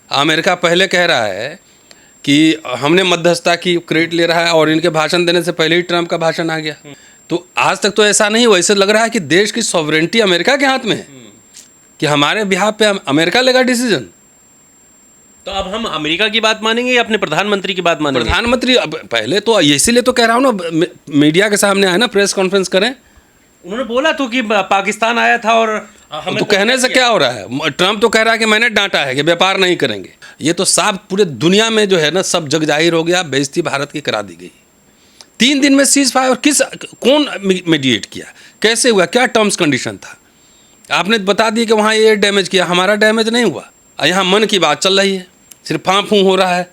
America पहले कह रहा है कि हमने मध्यस्थता की, क्रेडिट ले रहा है, और इनके भाषण देने से पहले ही ट्रंप का भाषण आ गया। तो आज तक तो ऐसा नहीं हुआ। इससे लग रहा है कि देश की सॉवरेंटी अमेरिका के हाथ में है, कि हमारे बिहाफ पे अमेरिका लेगा डिसीजन। तो अब हम अमेरिका की बात मानेंगे या अपने प्रधानमंत्री की बात मानेंगे? प्रधानमंत्री पहले तो, इसीलिए तो कह रहा हूँ ना, मीडिया के सामने आए ना, प्रेस कॉन्फ्रेंस करें। उन्होंने बोला तो कि पाकिस्तान आया था और हमें तो कहने से क्या हो रहा है? ट्रंप तो कह रहा है कि मैंने डांटा है कि व्यापार नहीं करेंगे। ये तो साफ पूरे दुनिया में जो है ना, सब जग जाहिर हो गया। बेइज्जती भारत की करा दी गई। 3 दिन में सीज फायर, कौन मीडिएट किया, कैसे हुआ, क्या टर्म्स कंडीशन था? आपने बता दिया कि वहाँ ये डैमेज किया, हमारा डैमेज नहीं हुआ। यहाँ मन की बात चल रही है, सिर्फ फाँ फूँ हो रहा है।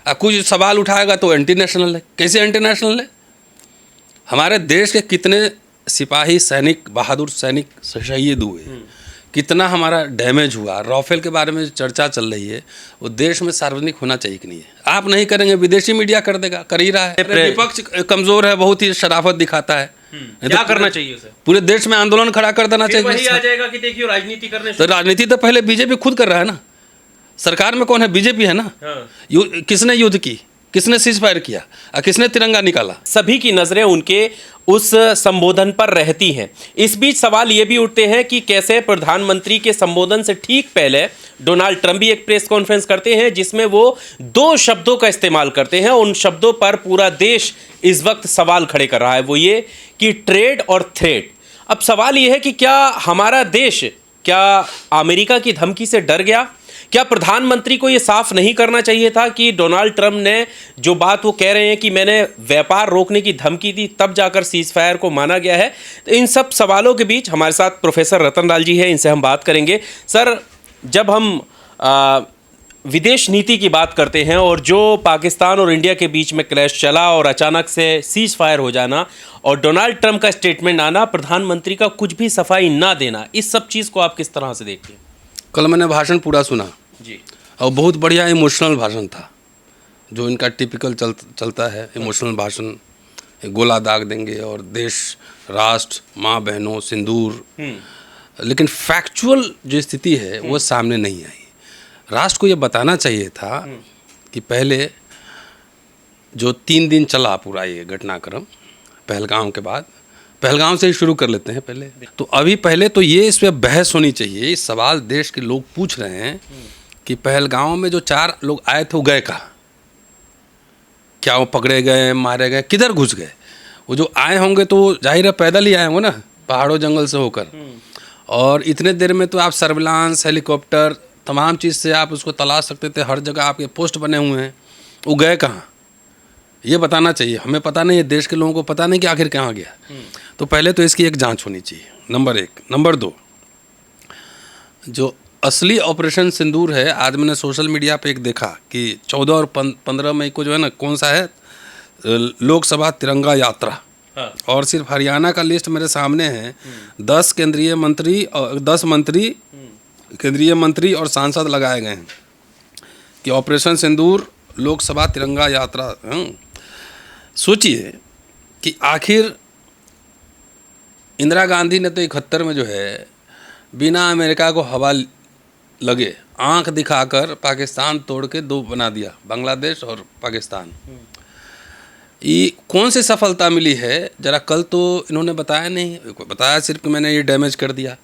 अब कुछ सवाल उठाएगा तो एंटी नेशनल है। कैसे एंटी नेशनल है? हमारे देश के कितने सिपाही, सैनिक, बहादुर सैनिक शहीद हुए, कितना हमारा डैमेज हुआ। राफेल के बारे में चर्चा चल रही है, वो देश में सार्वजनिक होना चाहिए कि नहीं है? आप नहीं करेंगे, विदेशी मीडिया कर देगा, कर ही रहा है। विपक्ष कमजोर है, बहुत ही शराफत दिखाता है। क्या करना चाहिए उसे? पूरे देश में आंदोलन खड़ा कर देना चाहिए। वही आ जाएगा कि देखिए राजनीति करने। तो राजनीति तो पहले बीजेपी खुद कर रहा है ना। सरकार में कौन है? बीजेपी है ना। किसने युद्ध की, किसने सीज फायर किया और किसने तिरंगा निकाला? सभी की नजरें उनके उस संबोधन पर रहती हैं। इस बीच सवाल ये भी उठते हैं कि कैसे प्रधानमंत्री के संबोधन से ठीक पहले डोनाल्ड ट्रंप भी एक प्रेस कॉन्फ्रेंस करते हैं जिसमें वो 2 शब्दों का इस्तेमाल करते हैं। उन शब्दों पर पूरा देश इस वक्त सवाल खड़े कर रहा है, वो ये कि ट्रेड और थ्रेट। अब सवाल ये है कि क्या हमारा देश, क्या अमेरिका की धमकी से डर गया? क्या प्रधानमंत्री को यह साफ नहीं करना चाहिए था कि डोनाल्ड ट्रंप ने जो बात वो कह रहे हैं कि मैंने व्यापार रोकने की धमकी दी, तब जाकर सीज फायर को माना गया है? तो इन सब सवालों के बीच हमारे साथ प्रोफेसर रतन लाल जी हैं, इनसे हम बात करेंगे। सर, जब हम विदेश नीति की बात करते हैं और जो पाकिस्तान और इंडिया के बीच में क्लैश चला और अचानक से सीज फायर हो जाना और डोनाल्ड ट्रंप का स्टेटमेंट आना, प्रधानमंत्री का कुछ भी सफाई ना देना, इस सब चीज़ को आप किस तरह से देखते हैं? कल मैंने भाषण पूरा सुना जी, और बहुत बढ़िया इमोशनल भाषण था, जो इनका टिपिकल चलता है इमोशनल भाषण। गोला दाग देंगे और देश, राष्ट्र, माँ बहनों, सिंदूर, लेकिन फैक्चुअल जो स्थिति है वो सामने नहीं आई। राष्ट्र को ये बताना चाहिए था कि पहले जो 3 दिन चला पूरा ये घटनाक्रम, पहलगाम के बाद, पहलगाम से ही शुरू कर लेते हैं पहले। तो अभी पहले तो ये इस पर बहस होनी चाहिए। इस सवाल देश के लोग पूछ रहे हैं कि पहलगाम में जो 4 लोग आए थे वो गए कहाँ? क्या वो पकड़े गए, मारे गए, किधर घुस गए? वो जो आए होंगे तो जाहिर है पैदल ही आए होंगे ना, पहाड़ों जंगल से होकर। और इतने देर में तो आप सर्विलांस, हेलीकॉप्टर, तमाम चीज़ से आप उसको तलाश सकते थे। हर जगह आपके पोस्ट बने हुए हैं। वो गए कहाँ? ये बताना चाहिए। हमें पता नहीं है, देश के लोगों को पता नहीं कि आखिर कहाँ गया। तो पहले तो इसकी एक जांच होनी चाहिए, नंबर 1। नंबर 2, जो असली ऑपरेशन सिंदूर है, आज मैंने सोशल मीडिया पे एक देखा कि 14 और 15 मई को जो है ना, कौन सा है, लोकसभा तिरंगा यात्रा। और सिर्फ हरियाणा का लिस्ट मेरे सामने है। 10 केंद्रीय मंत्री और 10 मंत्री, केंद्रीय मंत्री और सांसद लगाए गए हैं कि ऑपरेशन सिंदूर, लोकसभा तिरंगा यात्रा। सोचिए कि आखिर इंदिरा गांधी ने तो 71 में जो है बिना अमेरिका को हवा लगे आंख दिखाकर पाकिस्तान तोड़ के 2 बना दिया, बांग्लादेश और पाकिस्तान। ये कौन सी सफलता मिली है? जरा कल तो इन्होंने बताया नहीं, बताया सिर्फ कि मैंने ये डैमेज कर दिया।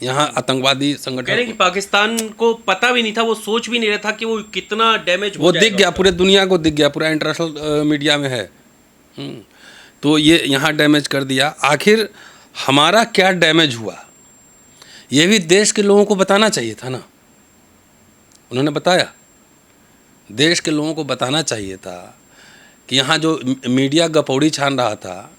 यहाँ आतंकवादी संगठन कह रहे हैं कि पाकिस्तान को पता भी नहीं था, वो सोच भी नहीं रहा था कि वो कितना डैमेज वो दिख गया, पूरे दुनिया को दिख गया, पूरा इंटरनेशनल मीडिया में है। तो ये यहाँ डैमेज कर दिया। आखिर हमारा क्या डैमेज हुआ, ये भी देश के लोगों को बताना चाहिए था ना। उन्होंने बताया, देश के लोगों को बताना चाहिए था कि यहाँ जो मीडिया गपौड़ी छान रहा था,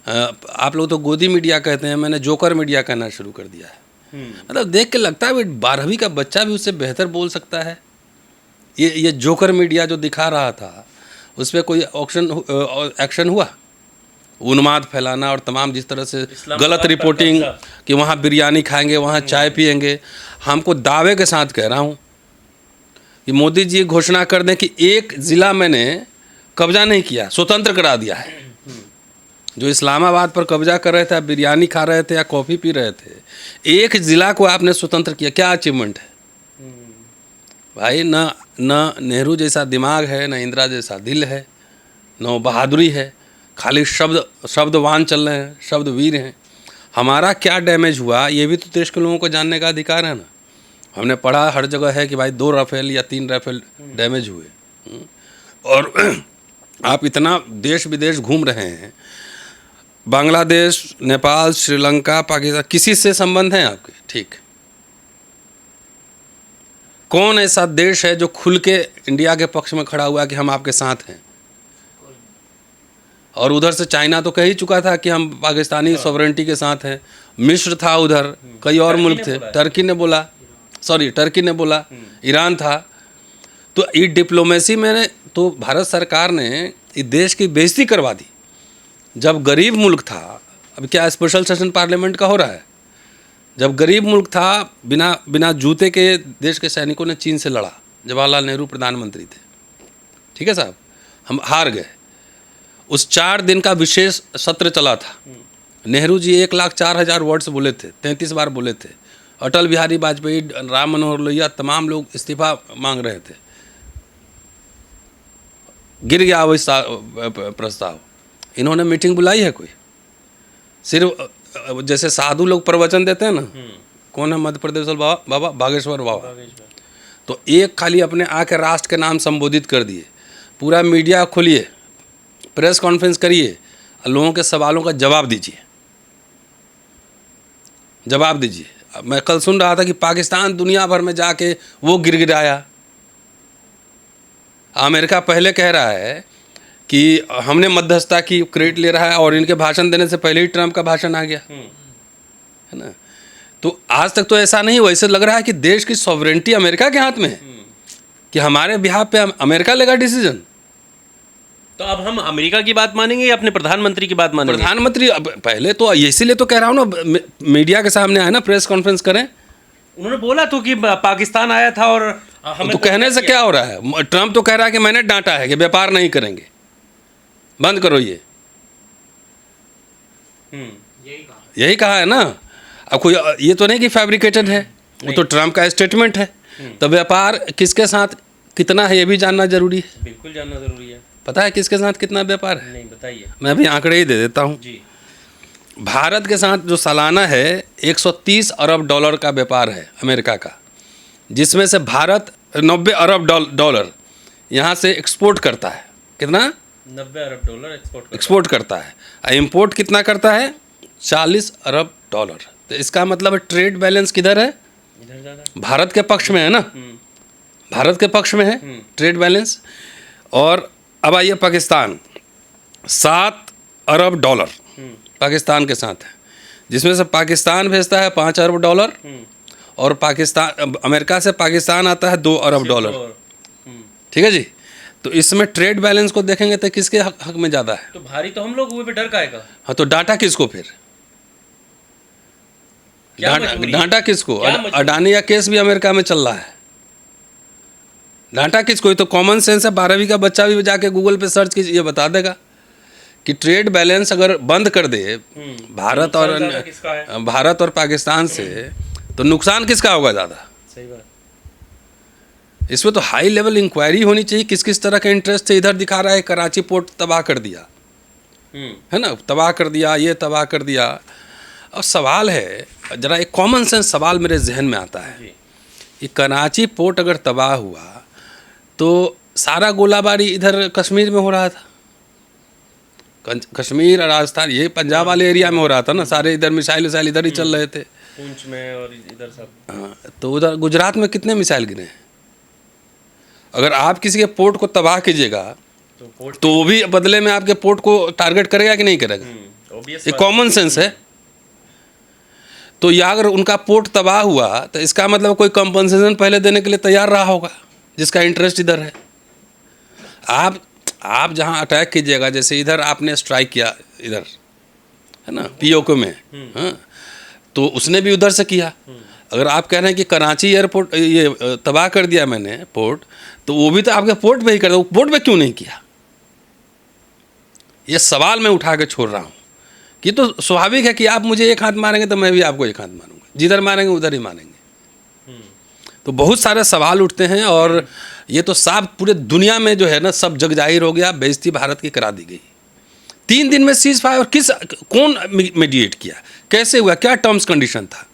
आप लोग तो गोदी मीडिया कहते हैं, मैंने जोकर मीडिया कहना शुरू कर दिया है। मतलब देख के लगता है 12वीं का बच्चा भी उससे बेहतर बोल सकता है। ये जोकर मीडिया जो दिखा रहा था, उस पर कोई एक्शन हुआ? उन्माद फैलाना और तमाम जिस तरह से गलत रिपोर्टिंग कि वहाँ बिरयानी खाएंगे, वहाँ चाय पिएंगे। हमको दावे के साथ कह रहा हूँ कि मोदी जी घोषणा कर दें कि एक ज़िला मैंने कब्जा नहीं किया, स्वतंत्र करा दिया है। जो इस्लामाबाद पर कब्जा कर रहे थे, बिरयानी खा रहे थे या कॉफ़ी पी रहे थे, एक ज़िला को आपने स्वतंत्र किया, क्या अचीवमेंट है? भाई न नेहरू जैसा दिमाग है, न इंदिरा जैसा दिल है, न बहादुरी है, खाली शब्दवान चल रहे हैं, शब्द वीर हैं। हमारा क्या डैमेज हुआ ये भी तो देश के लोगों को जानने का अधिकार है ना। हमने पढ़ा हर जगह है कि भाई 2 राफेल या 3 राफेल डैमेज हुए। और आप इतना देश विदेश घूम रहे हैं, बांग्लादेश, नेपाल, श्रीलंका, पाकिस्तान, किसी से संबंध हैं आपके? ठीक, कौन ऐसा देश है जो खुल के इंडिया के पक्ष में खड़ा हुआ है कि हम आपके साथ हैं? और उधर से चाइना तो कह ही चुका था कि हम पाकिस्तानी सॉवरेनिटी के साथ हैं। मिस्र था उधर, कई और मुल्क थे, टर्की ने बोला, ईरान था। तो ये डिप्लोमेसी में तो भारत सरकार ने इस देश की बेइज्जती करवा दी। जब गरीब मुल्क था, अब क्या स्पेशल सेशन पार्लियामेंट का हो रहा है? जब गरीब मुल्क था, बिना जूते के देश के सैनिकों ने चीन से लड़ा, जवाहरलाल नेहरू प्रधानमंत्री थे, ठीक है साहब, हम हार गए। उस 4 दिन का विशेष सत्र चला था। नेहरू जी 1,04,000 वर्ड्स बोले थे, 33 बार बोले थे। अटल बिहारी वाजपेयी, राम मनोहर लोहिया, तमाम लोग इस्तीफा मांग रहे थे। गिर गया वो प्रस्ताव। इन्होंने मीटिंग बुलाई है कोई? सिर्फ जैसे साधु लोग प्रवचन देते हैं ना, कौन है मध्य प्रदेश बाबा? बागेश्वर बाबा। तो एक खाली अपने आके राष्ट्र के नाम संबोधित कर दिए। पूरा मीडिया खोलिए, प्रेस कॉन्फ्रेंस करिए, लोगों के सवालों का जवाब दीजिए। मैं कल सुन रहा था कि पाकिस्तान दुनिया भर में जाके वो गिड़गिड़ाया। अमेरिका पहले कह रहा है कि हमने मध्यस्थता की, क्रेडिट ले रहा है, और इनके भाषण देने से पहले ही ट्रंप का भाषण आ गया, है ना। तो आज तक तो ऐसा नहीं हुआ। इससे लग रहा है कि देश की सॉवरेनिटी अमेरिका के हाथ में है, कि हमारे बिहाफ पे अमेरिका लेगा डिसीजन। तो अब हम अमेरिका की बात मानेंगे या अपने प्रधानमंत्री की बात मानेंगे? प्रधानमंत्री पहले तो, इसीलिए तो कह रहा हूँ ना, मीडिया के सामने आए ना, प्रेस कॉन्फ्रेंस करें। उन्होंने बोला तो कि पाकिस्तान आया था और हमें तो कहने से क्या हो रहा है? ट्रंप तो कह रहा है कि मैंने डांटा है कि व्यापार नहीं करेंगे, बंद करो ये। यही कहा है ना। अब कोई ये तो नहीं कि फैब्रिकेटेड है, वो तो ट्रंप का स्टेटमेंट है। तो व्यापार किसके साथ कितना है ये भी जानना जरूरी है। बिल्कुल जानना जरूरी है। पता है किसके साथ कितना व्यापार है? नहीं, बताइए। मैं अभी आंकड़े ही दे देता हूँ जी। भारत के साथ जो सालाना है 130 अरब डॉलर का व्यापार है अमेरिका का, जिसमें से भारत 90 अरब डॉलर यहाँ से एक्सपोर्ट करता है। कितना? 90 अरब डॉलर एक्सपोर्ट करता है। और इम्पोर्ट कितना करता है? 40 अरब डॉलर। तो इसका मतलब ट्रेड बैलेंस किधर है? इधर ज़्यादा भारत के पक्ष में है ना, भारत के पक्ष में है ट्रेड बैलेंस। और अब आइए पाकिस्तान, 7 अरब डॉलर पाकिस्तान के साथ है, जिसमें से पाकिस्तान भेजता है 5 अरब डॉलर, और पाकिस्तान, अमेरिका से पाकिस्तान आता है 2 अरब डॉलर। ठीक है जी। तो इसमें ट्रेड बैलेंस को देखेंगे तो किसके हक में ज़्यादा है? तो भारी तो हम लोग हुए पे, डर काहेगा? हाँ, तो डाटा किसको फिर? डाटा किसको? अडानी का केस भी अमेरिका में चल रहा है। डाटा किसको? ये तो कॉमन सेंस है। 12वीं का बच्चा भी जाके गूगल पे सर्च कीजिए, ये बता देगा कि ट्रेड बैलेंस अगर बंद कर दे भारत और पाकिस्तान से, तो नुकसान किसका होगा ज़्यादा? सही बात। इसमें तो हाई लेवल इंक्वायरी होनी चाहिए, किस किस तरह का इंटरेस्ट है। इधर दिखा रहा है कराची पोर्ट तबाह कर दिया, है ना, तबाह कर दिया, ये तबाह कर दिया। अब सवाल है, जरा एक कॉमन सेंस सवाल मेरे जहन में आता है कि कराची पोर्ट अगर तबाह हुआ तो सारा गोलाबारी इधर कश्मीर में हो रहा था, कश्मीर और राजस्थान, ये पंजाब वाले एरिया में हो रहा था ना, सारे इधर मिसाइल इधर ही चल रहे थे, पूंछ में और इधर सब। हाँ, तो उधर गुजरात में कितने मिसाइल गिरे हैं? अगर आप किसी के पोर्ट को तबाह कीजिएगा तो वो भी बदले में आपके पोर्ट को टारगेट करेगा कि नहीं करेगा? ये कॉमन सेंस है। तो या अगर उनका पोर्ट तबाह हुआ तो इसका मतलब कोई कंपनसेशन पहले देने के लिए तैयार रहा होगा, जिसका इंटरेस्ट इधर है। आप जहां अटैक कीजिएगा, जैसे इधर आपने स्ट्राइक किया, इधर है ना पीओके में, हाँ, तो उसने भी उधर से किया। अगर आप कह रहे हैं कि कराची एयरपोर्ट ये तबाह कर दिया मैंने पोर्ट, तो वो भी तो आपके पोर्ट पे ही कर दिया, पोर्ट पे क्यों नहीं किया? ये सवाल मैं उठा के छोड़ रहा हूँ कि तो स्वाभाविक है कि आप मुझे एक हाथ मारेंगे तो मैं भी आपको एक हाथ मारूंगा, जिधर मारेंगे उधर ही मारेंगे। तो बहुत सारे सवाल उठते हैं और ये तो साफ पूरे दुनिया में जो है ना सब जग जाहिर हो गया, बेइज्जती भारत की करा दी गई। 3 दिन में सीज फायर, कौन मीडिएट किया, कैसे हुआ, क्या टर्म्स कंडीशन था?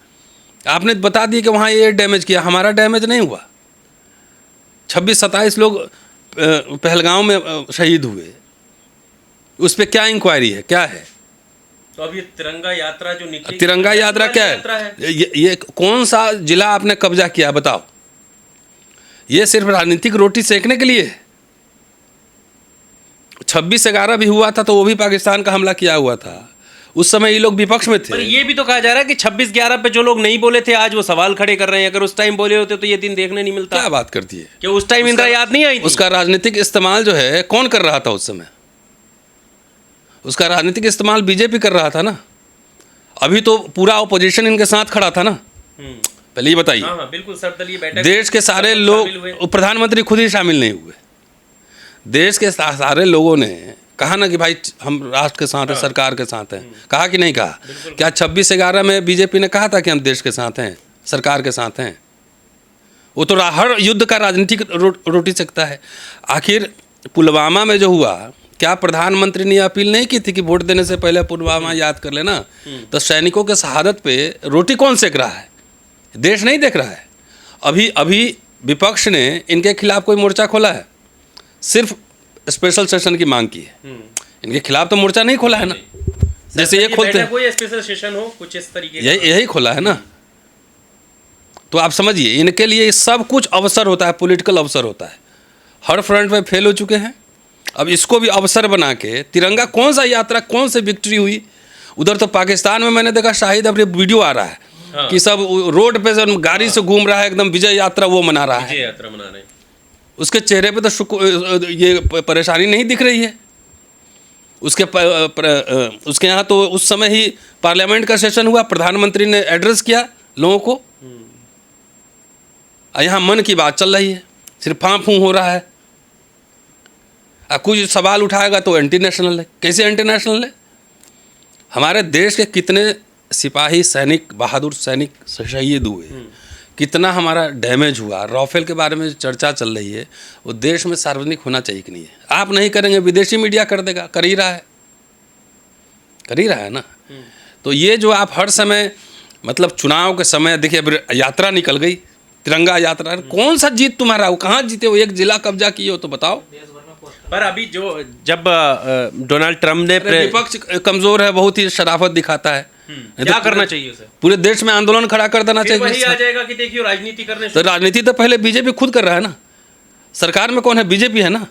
आपने बता दिया कि वहाँ ये डैमेज किया, हमारा डैमेज नहीं हुआ। 26-27 लोग पहलगांव में शहीद हुए, उस पर क्या इंक्वायरी है, क्या है? तो अब ये तिरंगा यात्रा जो निकली, तिरंगा यात्रा क्या है? ये कौन सा जिला आपने कब्जा किया बताओ? ये सिर्फ राजनीतिक रोटी सेकने के लिए? 26/11 भी हुआ था तो वो भी पाकिस्तान का हमला किया हुआ था, उस समय ये लोग विपक्ष में थे। पर ये भी तो कहा जा रहा है कि 26/11 पे जो लोग नहीं बोले थे आज वो सवाल खड़े कर रहे हैं, अगर उस टाइम बोले होते तो ये दिन देखने नहीं मिलता। क्या बात करती है कि उस टाइम इंदिरा याद नहीं आई थी? उसका राजनीतिक इस्तेमाल जो है कौन कर रहा था उस समय? उसका राजनीतिक इस्तेमाल बीजेपी कर रहा था ना। अभी तो पूरा ऑपोजिशन इनके साथ खड़ा था ना। पहले ये बताइए। हाँ, बिल्कुल सर्वदलीय बैठक, देश के सारे लोग, प्रधानमंत्री खुद ही शामिल नहीं हुए। देश के सारे लोगों ने कहा ना कि भाई हम राष्ट्र के साथ हैं, सरकार के साथ हैं। कहा कि नहीं कहा? क्या 26/11 में बीजेपी ने कहा था कि हम देश के साथ हैं, सरकार के साथ हैं? वो तो हर युद्ध का राजनीतिक रोटी सकता है। आखिर पुलवामा में जो हुआ, क्या प्रधानमंत्री ने अपील नहीं की थी कि वोट देने से पहले पुलवामा याद कर लेना? तो सैनिकों के शहादत पे रोटी कौन सेक रहा है? देश नहीं देख रहा है। अभी विपक्ष ने इनके खिलाफ कोई मोर्चा खोला है? सिर्फ स्पेशल सेशन की मांग की है। इनके खिलाफ तो मोर्चा नहीं खोला है ना, जैसे ये खोलते हैं। कोई स्पेशल सेशन हो कुछ इस तरीके, यही खोला है ना। तो आप समझिए, इनके लिए सब कुछ अवसर होता है, पॉलिटिकल अवसर होता है। हर फ्रंट में फेल हो चुके हैं, अब इसको भी अवसर बना के तिरंगा, कौन सा यात्रा, कौन सी विक्ट्री हुई? उधर तो पाकिस्तान में मैंने देखा शाहिद अपने वीडियो आ रहा है कि सब रोड पे से गाड़ी से घूम रहा है, एकदम विजय यात्रा वो मना रहा है। विजय यात्रा मना रहे हैं। उसके चेहरे पे तो ये परेशानी नहीं दिख रही है। उसके यहाँ तो उस समय ही पार्लियामेंट का सेशन हुआ, प्रधानमंत्री ने एड्रेस किया लोगों को। यहाँ मन की बात चल रही है, सिर्फ फां फूं हो रहा है। कुछ सवाल उठाएगा तो एंटी नेशनल है। कैसे एंटी नेशनल है? हमारे देश के कितने सिपाही, सैनिक, बहादुर सैनिक शहीद हुए, कितना हमारा डैमेज हुआ। राफेल के बारे में चर्चा चल रही है, वो देश में सार्वजनिक होना चाहिए कि नहीं है? आप नहीं करेंगे, विदेशी मीडिया कर देगा, कर ही रहा है ना। तो ये जो आप हर समय, मतलब चुनाव के समय देखिए, यात्रा निकल गई, तिरंगा यात्रा, कौन सा जीत तुम्हारा हो? कहाँ जीते हो? एक जिला कब्जा किए हो तो बताओ। पर अभी जब डोनाल्ड ट्रम्प ने, विपक्ष कमजोर है, बहुत ही शराफत दिखाता है। क्या करना चाहिए उसे? पूरे देश में आंदोलन खड़ा कर देना चाहिए। वही आ जाएगा कि देखिए राजनीति करने से। तो राजनीति तो पहले बीजेपी खुद कर रहा है ना। सरकार में कौन है? बीजेपी है ना।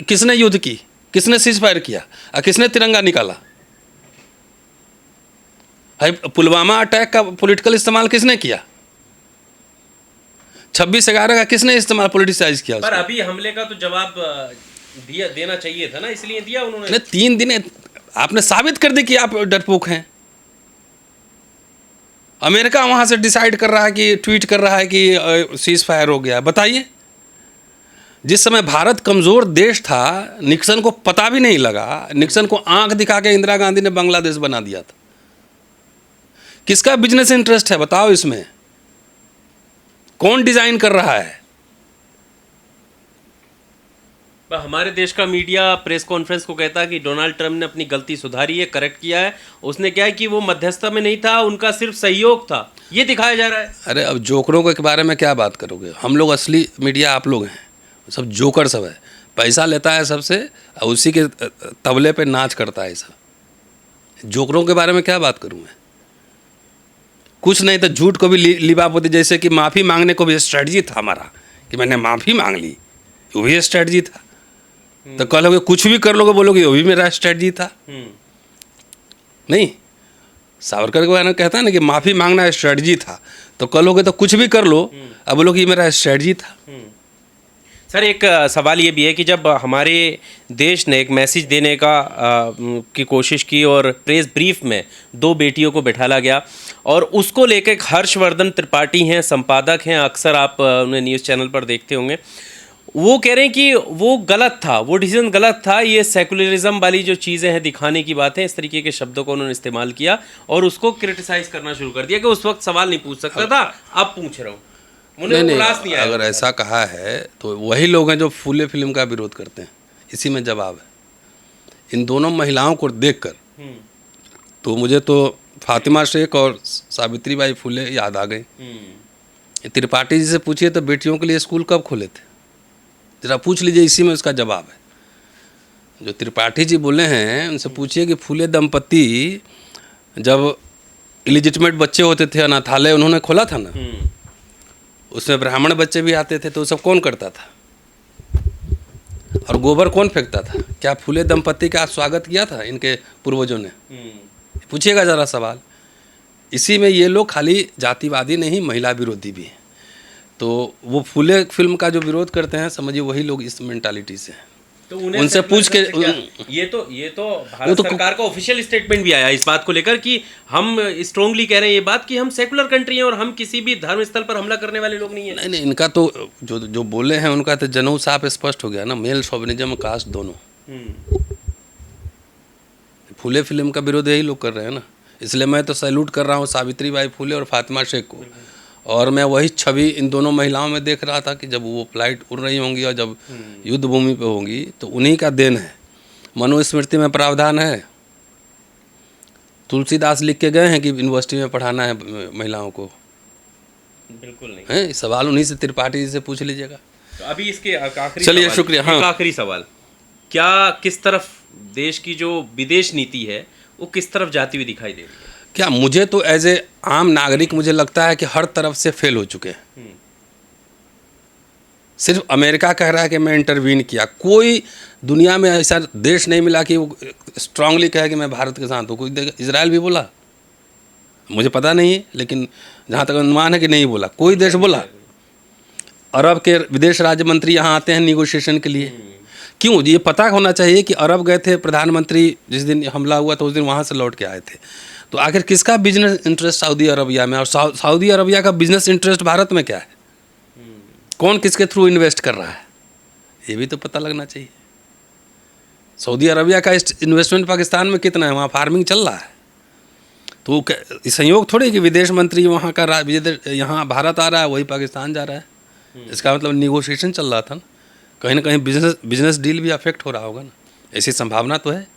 किसने युद्ध की? किसने सीज फायर किया? और किसने तिरंगा निकाला? पुलवामा अटैक का पॉलिटिकल इस्तेमाल किसने किया? 26/11 का किसने इस्तेमाल पॉलिटिसाइज किया? पर अभी हमले का तो जवाब देना चाहिए था ना, इसलिए दिया उन्होंने। 3 दिन आपने साबित कर दी कि आप डरपोक हैं। अमेरिका वहां से डिसाइड कर रहा है कि, ट्वीट कर रहा है कि सीज फायर हो गया। बताइए, जिस समय भारत कमजोर देश था, निक्सन को पता भी नहीं लगा। निक्सन को आंख दिखा के इंदिरा गांधी ने बांग्लादेश बना दिया था। किसका बिजनेस इंटरेस्ट है बताओ इसमें? कौन डिजाइन कर रहा है? हमारे देश का मीडिया प्रेस कॉन्फ्रेंस को कहता है कि डोनाल्ड ट्रम्प ने अपनी गलती सुधारी है, करेक्ट किया है। उसने क्या है कि वो मध्यस्थता में नहीं था, उनका सिर्फ सहयोग था, ये दिखाया जा रहा है। अरे अब जोकरों के बारे में क्या बात करोगे? हम लोग असली मीडिया आप लोग हैं, सब जोकर सब है। पैसा लेता है सबसे, उसी के तबले पे नाच करता है सब। जोकरों के बारे में क्या बात करूँ मैं? कुछ नहीं तो झूठ को भी लिबापोती, जैसे कि माफ़ी मांगने को भी स्ट्रेटजी था हमारा कि मैंने माफ़ी मांग ली, वो भी स्ट्रेटजी था। तो कहोगे कुछ भी कर लोगे, बोलोगे वो भी मेरा स्ट्रेटजी था। नहीं, सावरकर के बारे में कहता है ना कि माफ़ी मांगना स्ट्रेटजी था। तो कहोगे तो कुछ भी कर लो, अब बोलोगे ये मेरा स्ट्रेटजी था। सर, एक सवाल ये भी है कि जब हमारे देश ने एक मैसेज देने की कोशिश की और प्रेस ब्रीफ में 2 बेटियों को बैठाला गया, और उसको लेकर हर्षवर्धन त्रिपाठी हैं, संपादक हैं, अक्सर आप उन्हें न्यूज़ चैनल पर देखते होंगे, वो कह रहे हैं कि वो गलत था, वो डिसीजन गलत था, ये सेकुलरिज्म वाली जो चीज़ें हैं, दिखाने की बातें, इस तरीके के शब्दों को उन्होंने इस्तेमाल किया और उसको क्रिटिसाइज़ करना शुरू कर दिया कि उस वक्त सवाल नहीं पूछ सकता था, अब पूछ रहा हूँ। उन्हें वो क्लास नहीं आया। अगर ऐसा कहा है तो वही लोग हैं जो फूले फिल्म का विरोध करते हैं। इसी में जवाब है। इन दोनों महिलाओं को देखकर तो मुझे तो फातिमा शेख और सावित्री बाई फुले याद आ गई। त्रिपाठी जी से पूछिए तो बेटियों के लिए स्कूल कब खोले थे, जरा पूछ लीजिए, इसी में उसका जवाब है। जो त्रिपाठी जी बोले हैं उनसे पूछिए कि फुले दंपति जब इलिजिटमेट बच्चे होते थे अनाथालय उन्होंने खोला था ना, उसमें ब्राह्मण बच्चे भी आते थे, तो वो सब कौन करता था और गोबर कौन फेंकता था? क्या फुले दंपति का स्वागत किया था इनके पूर्वजों ने? पूछिएगा ज़रा सवाल। इसी में ये लोग खाली जातिवादी नहीं, महिला विरोधी भी हैं। तो वो फुले फिल्म का जो विरोध करते हैं, समझिए वही लोग इस मेंटालिटी से हैं। तो उन्हें उनसे पूछ के ये तो भारत सरकार का ऑफिशियल स्टेटमेंट भी आया इस बात को लेकर कि हम स्ट्रांगली कह रहे हैं ये बात कि हम सेकुलर कंट्री हैं और हम किसी भी धर्म स्थल पर हमला करने वाले लोग नहीं हैं। नहीं, इनका तो जो बोले हैं उनका तो जनऊ साफ स्पष्ट हो गया ना, मेल शोविनिज्म कास्ट दोनों। फुले फिल्म का विरोध यही लोग कर रहे हैं ना, इसलिए मैं तो सैल्यूट कर रहा हूँ सावित्री बाई फुले और फातिमा शेख को। और मैं वही छवि इन दोनों महिलाओं में देख रहा था कि जब वो फ्लाइट उड़ रही होंगी और जब युद्ध भूमि पे होंगी तो उन्हीं का देन है। मनुस्मृति में प्रावधान है, तुलसीदास लिख के गए हैं कि यूनिवर्सिटी में पढ़ाना है महिलाओं को। बिल्कुल नहीं है, सवाल उन्हीं से, त्रिपाठी जी से पूछ लीजिएगा। तो अभी इसके आखिरी चलिए, शुक्रिया। हाँ, आखिरी सवाल, क्या किस तरफ देश की जो विदेश नीति है वो किस तरफ जाती हुई दिखाई दे रही है? क्या मुझे तो एज ए आम नागरिक मुझे लगता है कि हर तरफ से फेल हो चुके हैं। सिर्फ अमेरिका कह रहा है कि मैं इंटरवीन किया, कोई दुनिया में ऐसा देश नहीं मिला कि वो स्ट्रांगली कहे कि मैं भारत के साथ हूँ। कोई इजराइल भी बोला, मुझे पता नहीं है, लेकिन जहाँ तक अनुमान है कि नहीं बोला। कोई देश बोला? अरब के विदेश राज्य मंत्री यहाँ आते हैं निगोशिएशन के लिए, क्यों? ये पता होना चाहिए कि अरब गए थे प्रधानमंत्री, जिस दिन हमला हुआ था उस दिन वहाँ से लौट के आए थे। तो आखिर किसका बिजनेस इंटरेस्ट सऊदी अरबिया में, और सऊदी अरबिया का बिजनेस इंटरेस्ट भारत में क्या है? कौन किसके थ्रू इन्वेस्ट कर रहा है, ये भी तो पता लगना चाहिए। सऊदी अरबिया का इन्वेस्टमेंट पाकिस्तान में कितना है? वहाँ फार्मिंग चल रहा है। तो संयोग थोड़ी कि विदेश मंत्री वहाँ का यहाँ भारत आ रहा है, वही पाकिस्तान जा रहा है। इसका मतलब निगोशिएशन चल रहा था ना, कहीं ना कहीं बिजनेस डील भी अफेक्ट हो रहा होगा ना, ऐसी संभावना तो है।